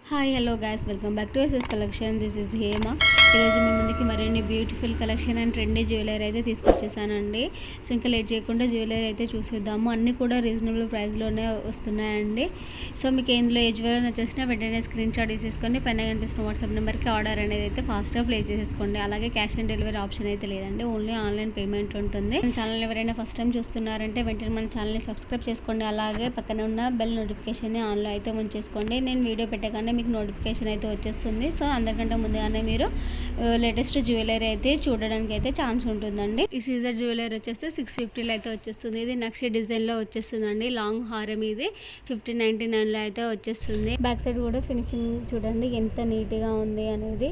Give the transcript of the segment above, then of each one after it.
Hi hello guys, welcome back to SS collection. This is Hema. ఈరోజు మీ ముందుకి మరిన్ని beautiful collection and trendy jewellery అయితే తీసుకొచ్చేసానండి. సో ఇంకా లేట్ చేయకుండా జ్యువెలరీ అయితే చూసేద్దాము. అన్నీ కూడా రీజనబుల్ ప్రైస్లోనే వస్తున్నాయండి. సో మీకు ఎందులో ఏ జ్యువెలరీ నచ్చేసినా వెంటనే స్క్రీన్ షాట్ తీసేసుకొని పైన కనిపిస్తున్న వాట్సాప్ నెంబర్కి ఆర్డర్ అనేది అయితే ఫాస్ట్గా ప్లేస్ చేసేసుకోండి. అలాగే క్యాష్ ఆన్ డెలివరీ ఆప్షన్ అయితే లేదండి, ఓన్లీ ఆన్లైన్ పేమెంట్ ఉంటుంది. మన ఛానల్ ఎవరైనా ఫస్ట్ టైం చూస్తున్నారంటే వెంటనే మన ఛానల్ని సబ్స్క్రైబ్ చేసుకోండి. అలాగే పక్కన ఉన్న బెల్ నోటిఫికేషన్ని ఆన్లో అయితే ఉంచేసుకోండి. నేను వీడియో పెట్టగానే మీకు నోటిఫికేషన్ అయితే వచ్చేస్తుంది. సో అందరికంటే ముందుగానే మీరు లేటెస్ట్ జ్యువెలరీ అయితే చూడడానికి అయితే ఛాన్స్ ఉంటుందండి. ఈ సీజర్ జ్యువెలరీ వచ్చేసి 650లో అయితే వచ్చేస్తుంది. ఇది నక్షి డిజైన్లో వచ్చేస్తుందండి. లాంగ్ హారం ఇది 1599లో అయితే వచ్చేస్తుంది. బ్యాక్ సైడ్ కూడా ఫినిషింగ్ చూడండి ఎంత నీట్గా ఉంది అనేది,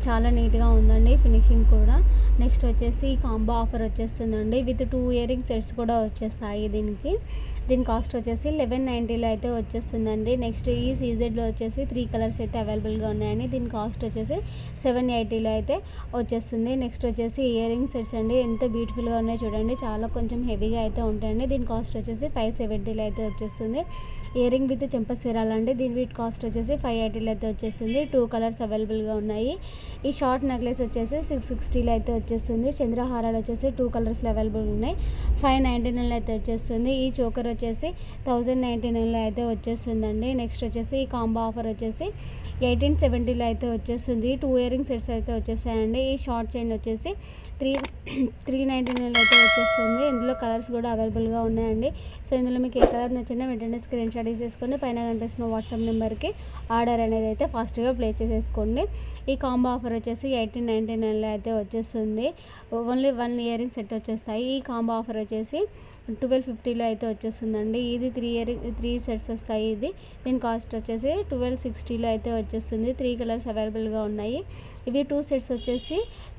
చాలా నీట్గా ఉందండి ఫినిషింగ్ కూడా. నెక్స్ట్ వచ్చేసి కాంబో ఆఫర్ వచ్చేస్తుందండి. విత్ 2 ఇయర్ రింగ్ సెట్స్ కూడా వచ్చేస్తాయి. దీని కాస్ట్ వచ్చేసి 1190లో అయితే వచ్చేస్తుందండి. నెక్స్ట్ ఈ సీజెడ్లో వచ్చేసి 3 కలర్స్ అయితే అవైలబుల్గా ఉన్నాయండి. దీని కాస్ట్ వచ్చేసి 780లో అయితే వచ్చేస్తుంది. నెక్స్ట్ వచ్చేసి ఇయర్ రింగ్ సెట్స్ అండి, ఎంత బ్యూటిఫుల్గా ఉన్నాయో చూడండి. చాలా కొంచెం హెవీగా అయితే ఉంటాయండి. దీని కాస్ట్ వచ్చేసి 570లో అయితే వచ్చేస్తుంది. ఇయర్ రింగ్ విత్ చెంపసీరాలు అండి. దీని వీటి కాస్ట్ వచ్చేసి 580లో అయితే వచ్చేస్తుంది. 2 కలర్స్ అవైలబుల్గా ఉన్నాయి. ఈ షార్ట్ నెక్లెస్ వచ్చేసి 660లో అయితే వచ్చేస్తుంది. చంద్రహారాలు వచ్చేసి 2 కలర్స్లో అవైలబుల్ ఉన్నాయి. 599లో అయితే వచ్చేస్తుంది. ఈ చోకర్ వచ్చేసి 1099లో అయితే వచ్చేస్తుందండి. నెక్స్ట్ వచ్చేసి ఈ కాంబో ఆఫర్ వచ్చేసి 1870లో అయితే వచ్చేస్తుంది. 2 ఇయర్ రింగ్ సెట్స్ అయితే వచ్చేసాయండి. ఈ షార్ట్ చైన్ వచ్చేసి 399లో అయితే వచ్చేస్తుంది. ఇందులో కలర్స్ కూడా అవైలబుల్గా ఉన్నాయండి. సో ఇందులో మీకు ఏ కలర్ నచ్చినా వెంటనే స్క్రీన్ షాట్ తీసేసుకొని పైన కనిపిస్తున్న వాట్సాప్ నెంబర్కి ఆర్డర్ అనేది అయితే ఫాస్ట్గా ప్లేస్ చేసేసుకోండి. ఈ కాంబో ఆఫర్ వచ్చేసి 1899లో అయితే వచ్చేస్తుంది. ఓన్లీ 1 ఇయర్ రింగ్ సెట్ వచ్చేస్తాయి. ఈ కాంబో ఆఫర్ వచ్చేసి 1250లో అయితే వచ్చేస్తుందండి. ఇది 3 సెట్స్ వస్తాయి. దీని కాస్ట్ వచ్చేసి 1260లో అయితే వచ్చేస్తుంది. 3 కలర్స్ అవైలబుల్గా ఉన్నాయి. ఇవి 2 సెట్స్ వచ్చేసి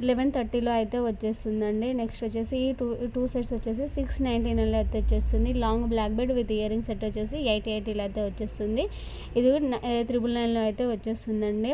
1130లో అయితే వచ్చేస్తుందండి. నెక్స్ట్ వచ్చేసి ఈ 2 సెట్స్ వచ్చేసి 699లో అయితే వచ్చేస్తుంది. Long black bead with earring set వచ్చేసి 880లో అయితే వచ్చేస్తుంది. ఇది 999లో అయితే వచ్చేస్తుందండి.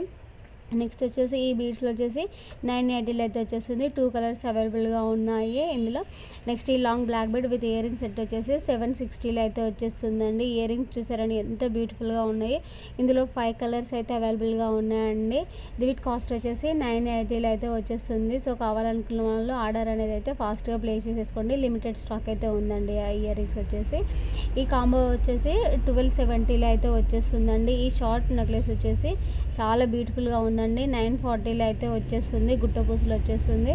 నెక్స్ట్ వచ్చేసి ఈ బీడ్స్లో వచ్చేసి 980లో అయితే వచ్చేస్తుంది. 2 కలర్స్ అవైలబుల్గా ఉన్నాయి ఇందులో. నెక్స్ట్ ఈ long black bead with earring set వచ్చేసి 760లో అయితే వచ్చేస్తుందండి. ఇయర్ రింగ్స్ చూసారని ఎంత బ్యూటిఫుల్గా ఉన్నాయి. ఇందులో 5 కలర్స్ అయితే అవైలబుల్గా ఉన్నాయండి. వీటి కాస్ట్ వచ్చేసి 980లో అయితే వచ్చేస్తుంది. సో కావాలనుకున్న వాళ్ళు ఆర్డర్ అనేది అయితే ఫాస్ట్గా ప్లేస్ చేసేసుకోండి. లిమిటెడ్ స్టాక్ అయితే ఉందండి ఆ ఇయర్ రింగ్స్ వచ్చేసి. ఈ కాంబో వచ్చేసి 1270లో అయితే వచ్చేస్తుందండి. ఈ షార్ట్ నెక్లెస్ వచ్చేసి చాలా బ్యూటిఫుల్గా ఉంది. 940లో అయితే వచ్చేస్తుంది. గుట్ట పూసలు వచ్చేస్తుంది.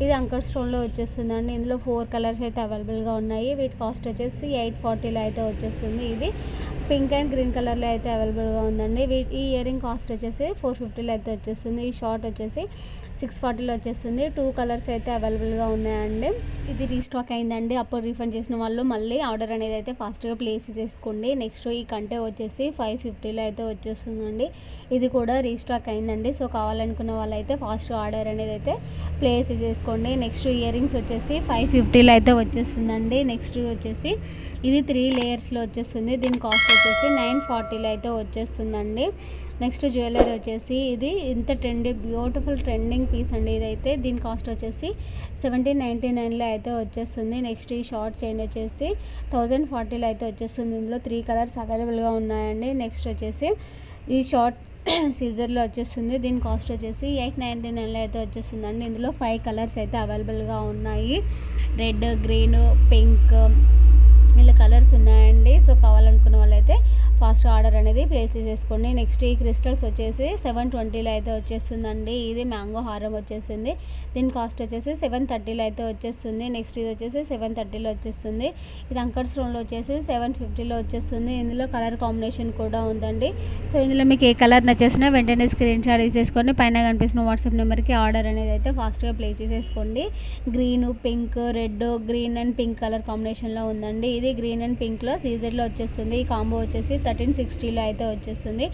ఇది అంకర్ స్టోన్లో వచ్చేస్తుందండి. ఇందులో 4 కలర్స్ అయితే అవైలబుల్గా ఉన్నాయి. వీటి కాస్ట్ వచ్చేసి 840లో అయితే వచ్చేస్తుంది. ఇది పింక్ అండ్ గ్రీన్ కలర్లో అయితే అవైలబుల్గా ఉందండి. ఈ ఇయర్ రింగ్ కాస్ట్ వచ్చేసి 450లో అయితే వచ్చేస్తుంది. ఈ షార్ట్ వచ్చేసి 640లో వచ్చేస్తుంది. 2 కలర్స్ అయితే అవైలబుల్గా ఉన్నాయండి. ఇది రీస్టాక్ అయిందండి. అప్పుడు రీఫండ్ చేసిన వాళ్ళు మళ్ళీ ఆర్డర్ అనేది అయితే ఫాస్ట్గా ప్లేస్ చేసుకోండి. నెక్స్ట్ ఈ కంటే వచ్చేసి 550లో అయితే వచ్చేస్తుందండి. ఇది కూడా రీస్టాక్ అయిందండి. సో కావాలనుకున్న వాళ్ళైతే ఫాస్ట్గా ఆర్డర్ అనేది అయితే ప్లేస్ చేసుకోండి. నెక్స్ట్ ఇయర్ రింగ్స్ వచ్చేసి 550లో అయితే వచ్చేస్తుందండి. నెక్స్ట్ వచ్చేసి ఇది 3 లేయర్స్లో వచ్చేస్తుంది. దీని కాస్ట్ వచ్చేసి 940లో అయితే వచ్చేస్తుందండి. నెక్స్ట్ జ్యువెలరీ వచ్చేసి ఇది ఇంత బ్యూటిఫుల్ ట్రెండింగ్ పీస్ అండి ఇదైతే. దీని కాస్ట్ వచ్చేసి 1799లో అయితే వచ్చేస్తుంది. నెక్స్ట్ ఈ షార్ట్ చైన్ వచ్చేసి 1040లో అయితే వచ్చేస్తుంది. ఇందులో 3 కలర్స్ అవైలబుల్గా ఉన్నాయండి. నెక్స్ట్ వచ్చేసి ఈ షార్ట్ సీజర్లో వచ్చేస్తుంది. దీని కాస్ట్ వచ్చేసి 899లో అయితే వచ్చేస్తుందండి. ఇందులో 5 కలర్స్ అయితే అవైలబుల్గా ఉన్నాయి. రెడ్, గ్రీన్, పింక్ ఇలా కలర్స్ ఉన్నాయండి. సో కావాలనుకున్న వాళ్ళైతే ఫాస్ట్ ఆర్డర్ అనేది ప్లేస్ చేసేసుకోండి. నెక్స్ట్ ఈ క్రిస్టల్స్ వచ్చేసి 720లో అయితే వచ్చేస్తుందండి. ఇది మ్యాంగో హారం వచ్చేసింది. దీని కాస్ట్ వచ్చేసి 730లో అయితే వచ్చేస్తుంది. నెక్స్ట్ ఇది వచ్చేసి 730లో వచ్చేస్తుంది. ఇది అంకర్ స్టోన్లో వచ్చేసి 750లో వచ్చేస్తుంది. ఇందులో కలర్ కాంబినేషన్ కూడా ఉందండి. సో ఇందులో మీకు ఏ కలర్ నచ్చేసినా వెంటనే స్క్రీన్ షాట్ తీసేసుకొని పైన కనిపిస్తున్న వాట్సాప్ నెంబర్కి ఆర్డర్ అనేది అయితే ఫాస్ట్గా ప్లేస్ చేసేసుకోండి. Green, pink, red, green and pink colour కాంబినేషన్లో ఉందండి. ఇది గ్రీన్ అండ్ పింక్లో సీజర్లో వచ్చేస్తుంది. ఈ కాంబో వచ్చేసి 1360లో అయితే వచ్చేస్తుంది.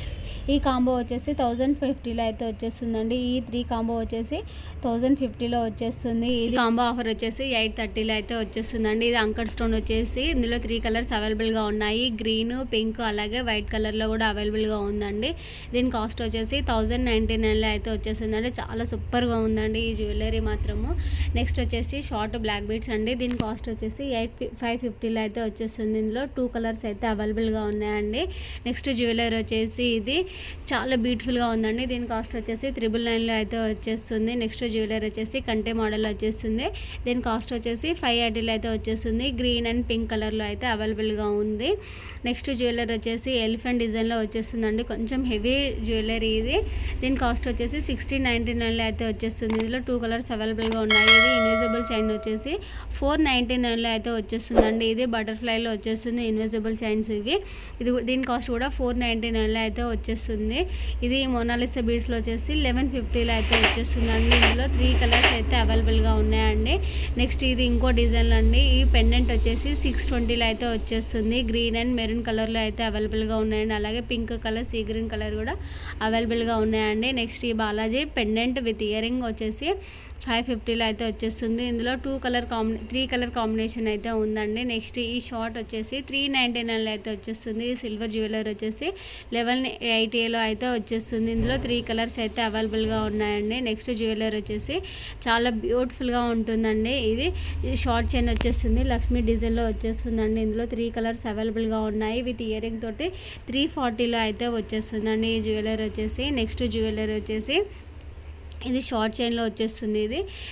ఈ కాంబో వచ్చేసి 1050లో అయితే వచ్చేస్తుందండి. ఈ 3 కాంబో వచ్చేసి 1050లో వచ్చేస్తుంది. ఇది కాంబో ఆఫర్ వచ్చేసి 830లో అయితే వచ్చేస్తుందండి. ఇది అంకర్ స్టోన్ వచ్చేసి ఇందులో 3 కలర్స్ అవైలబుల్గా ఉన్నాయి. గ్రీన్, పింక్ అలాగే వైట్ కలర్లో కూడా అవైలబుల్గా ఉందండి. దీని కాస్ట్ వచ్చేసి 1099లో అయితే వచ్చేస్తుందండి. చాలా సూపర్గా ఉందండి ఈ జ్యువెలరీ మాత్రము. నెక్స్ట్ వచ్చేసి షార్ట్ బ్లాక్ బీడ్స్ అండి. దీని కాస్ట్ వచ్చేసి 550లో అయితే అయితే వచ్చేస్తుంది. ఇందులో 2 కలర్స్ అయితే అవైలబుల్గా ఉన్నాయండి. నెక్స్ట్ జ్యువెలరీ వచ్చేసి ఇది చాలా బ్యూటిఫుల్గా ఉందండి. దీని కాస్ట్ వచ్చేసి 999లో అయితే వచ్చేస్తుంది. నెక్స్ట్ జ్యువెలరీ వచ్చేసి కంటే మోడల్ వచ్చేస్తుంది. దీని కాస్ట్ వచ్చేసి 580లో అయితే వచ్చేస్తుంది. గ్రీన్ అండ్ పింక్ కలర్లో అయితే అవైలబుల్గా ఉంది. నెక్స్ట్ జ్యువెలరీ వచ్చేసి ఎలిఫెంట్ డిజైన్లో వచ్చేస్తుందండి. కొంచెం హెవీ జ్యువెలరీ ఇది. దీని కాస్ట్ వచ్చేసి 1699లో అయితే వచ్చేస్తుంది. ఇందులో 2 కలర్స్ అవైలబుల్గా ఉన్నాయి. ఇది ఇన్విజిబుల్ చైన్ వచ్చేసి 499లో అయితే వచ్చేస్తుందండి. ఇది బటర్ఫ్లైలో వచ్చేస్తుంది ఇన్విజిబుల్ చైన్స్ ఇవి. దీని కాస్ట్ కూడా 499లో అయితే వచ్చేస్తుంది. ఇది మోనాలిసా బీడ్స్లో వచ్చేసి 1150లో అయితే వచ్చేస్తుందండి. ఇందులో 3 కలర్స్ అయితే అవైలబుల్గా ఉన్నాయండి. నెక్స్ట్ ఇది ఇంకో డిజైన్ అండి. ఈ పెండెంట్ వచ్చేసి 620లో అయితే వచ్చేస్తుంది. గ్రీన్ అండ్ మెరూన్ కలర్లో అయితే అవైలబుల్గా ఉన్నాయండి. అలాగే pink colour, sea green colour కూడా అవైలబుల్గా ఉన్నాయండి. నెక్స్ట్ ఈ Balaji pendant with ear ring వచ్చేసి 550లో అయితే వచ్చేస్తుంది. ఇందులో 3 కలర్ కాంబినేషన్ అయితే ఉందండి. నెక్స్ట్ ఈ షార్ట్ వచ్చేసి 399లో అయితే వచ్చేస్తుంది. ఈ సిల్వర్ జ్యువెలరీ వచ్చేసి 1180లో అయితే వచ్చేస్తుంది. ఇందులో 3 కలర్స్ అయితే అవైలబుల్గా ఉన్నాయండి. నెక్స్ట్ జ్యువెలరీ వచ్చేసి చాలా బ్యూటిఫుల్గా ఉంటుందండి. ఇది షార్ట్ చైన్ వచ్చేస్తుంది, లక్ష్మీ డిజైన్లో వచ్చేస్తుందండి. ఇందులో 3 కలర్స్ అవైలబుల్గా ఉన్నాయి. విత్ ఇయర్ రింగ్ తోటి 340లో అయితే వచ్చేస్తుందండి ఈ జ్యువెలరీ వచ్చేసి. నెక్స్ట్ జ్యువెలరీ వచ్చేసి ఇది షార్ట్ చైన్లో వచ్చేస్తుంది.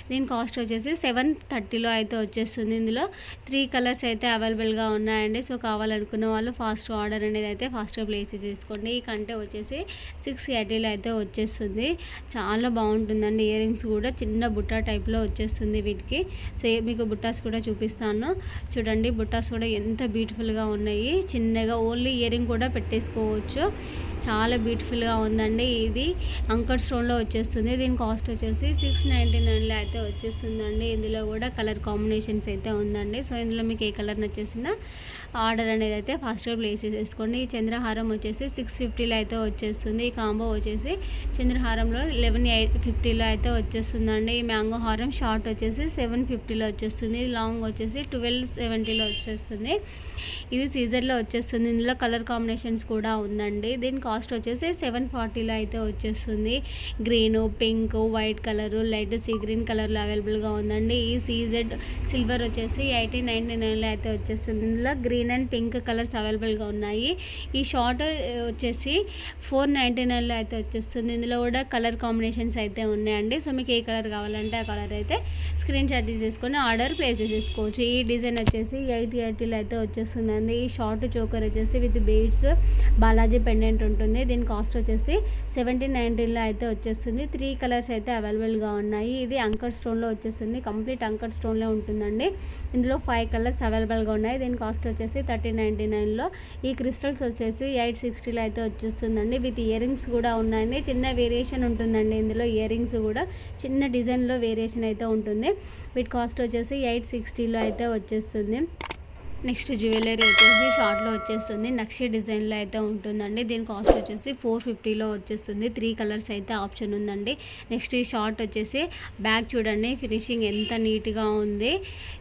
దీని కాస్ట్ వచ్చేసి 730లో అయితే వచ్చేస్తుంది. ఇందులో 3 కలర్స్ అయితే అవైలబుల్గా ఉన్నాయండి. సో కావాలనుకున్న వాళ్ళు ఫాస్ట్గా ఆర్డర్ అనేది అయితే ఫాస్ట్గా ప్లేస్ చేసుకోండి. ఈ కంటే వచ్చేసి 680లో అయితే వచ్చేస్తుంది. చాలా బాగుంటుందండి. ఇయర్ రింగ్స్ కూడా చిన్న బుట్ట టైప్లో వచ్చేస్తుంది వీటికి. సో మీకు బుట్టాస్ కూడా చూపిస్తాను చూడండి. బుట్టాస్ కూడా ఎంత బ్యూటిఫుల్గా ఉన్నాయి. చిన్నగా ఓన్లీ ఇయర్ రింగ్ కూడా పెట్టేసుకోవచ్చు. చాలా బ్యూటిఫుల్గా ఉందండి. ఇది అంకర్ స్టోన్లో వచ్చేస్తుంది. దీని కాస్ట్ వచ్చేసి 699లో అయితే వచ్చేస్తుందండి. ఇందులో కూడా కలర్ కాంబినేషన్స్ అయితే ఉందండి. సో ఇందులో మీకు ఏ కలర్ నచ్చేసిందో ఆర్డర్ అనేది అయితే ఫాస్ట్గా ప్లేస్ చేసుకోండి. ఈ చంద్రహారం వచ్చేసి 650లో అయితే వచ్చేస్తుంది. ఈ కాంబో వచ్చేసి చంద్రహారంలో 1150లో అయితే వచ్చేస్తుందండి. ఈ మ్యాంగో హారం షార్ట్ వచ్చేసి 750లో వచ్చేస్తుంది. లాంగ్ వచ్చేసి 1270లో వచ్చేస్తుంది. ఇది సీజర్లో వచ్చేస్తుంది. ఇందులో కలర్ కాంబినేషన్స్ కూడా ఉందండి. దీని కాస్ట్ వచ్చేసి 740లో అయితే వచ్చేస్తుంది. Green, pink, white colour, light sea green కలర్లో అవైలబుల్గా ఉందండి. ఈ సీజెడ్ సిల్వర్ వచ్చేసి 1899లో అయితే వచ్చేస్తుంది. ఇందులో గ్రీన్ అండ్ పింక్ కలర్స్ అవైలబుల్గా ఉన్నాయి. ఈ షార్ట్ వచ్చేసి 499లో అయితే వచ్చేస్తుంది. ఇందులో కూడా కలర్ కాంబినేషన్స్ అయితే ఉన్నాయండి. సో మీకు ఏ కలర్ కావాలంటే ఆ కలర్ అయితే స్క్రీన్ షాట్ తీసుకొని ఆర్డర్ ప్లేస్ చేసుకోవచ్చు. ఈ డిజైన్ వచ్చేసి 880లో అయితే వచ్చేస్తుందండి. ఈ షార్ట్ చోకర్ వచ్చేసి విత్ బీడ్స్ బాలాజీ పెండెంట్ ఉంటుంది. దీని కాస్ట్ వచ్చేసి 1790లో అయితే వచ్చేస్తుంది. 3 కలర్స్ అయితే అవైలబుల్గా ఉన్నాయి. ఇది అంకర్ స్టోన్లో వచ్చేస్తుంది. కంప్లీట్ అంకర్ స్టోన్లో ఉంటుందండి. ఇందులో 5 కలర్స్ అవైలబుల్గా ఉన్నాయి. దీని కాస్ట్ వచ్చేసి 1399లో. ఈ క్రిస్టల్స్ వచ్చేసి 860లో అయితే వచ్చేస్తుందండి. విత్ ఇయర్ రింగ్స్ కూడా ఉన్నాయండి. చిన్న వేరియేషన్ ఉంటుందండి. ఇందులో ఇయర్ రింగ్స్ కూడా చిన్న డిజైన్లో వేరియేషన్ అయితే ఉంటుంది. వీటి కాస్ట్ వచ్చేసి 860లో అయితే వచ్చేస్తుంది. నెక్స్ట్ జ్యువెలరీ వచ్చేసి షార్ట్లో వచ్చేస్తుంది. నక్షి డిజైన్లో అయితే ఉంటుందండి. దీని కాస్ట్ వచ్చేసి 450లో వచ్చేస్తుంది. 3 కలర్స్ అయితే ఆప్షన్ ఉందండి. నెక్స్ట్ ఈ షార్ట్ వచ్చేసి బ్యాగ్ చూడండి, ఫినిషింగ్ ఎంత నీట్గా ఉంది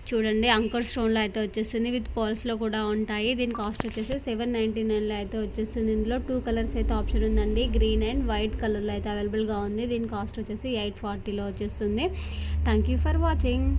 చూడండి. అంకర్ స్టోన్లో అయితే వచ్చేస్తుంది. విత్ పర్ల్స్లో కూడా ఉంటాయి. దీని కాస్ట్ వచ్చేసి 799లో అయితే వచ్చేస్తుంది. ఇందులో 2 కలర్స్ అయితే ఆప్షన్ ఉందండి. గ్రీన్ అండ్ వైట్ కలర్లో అయితే అవైలబుల్గా ఉంది. దీని కాస్ట్ వచ్చేసి 840లో వచ్చేస్తుంది. Thank you for watching.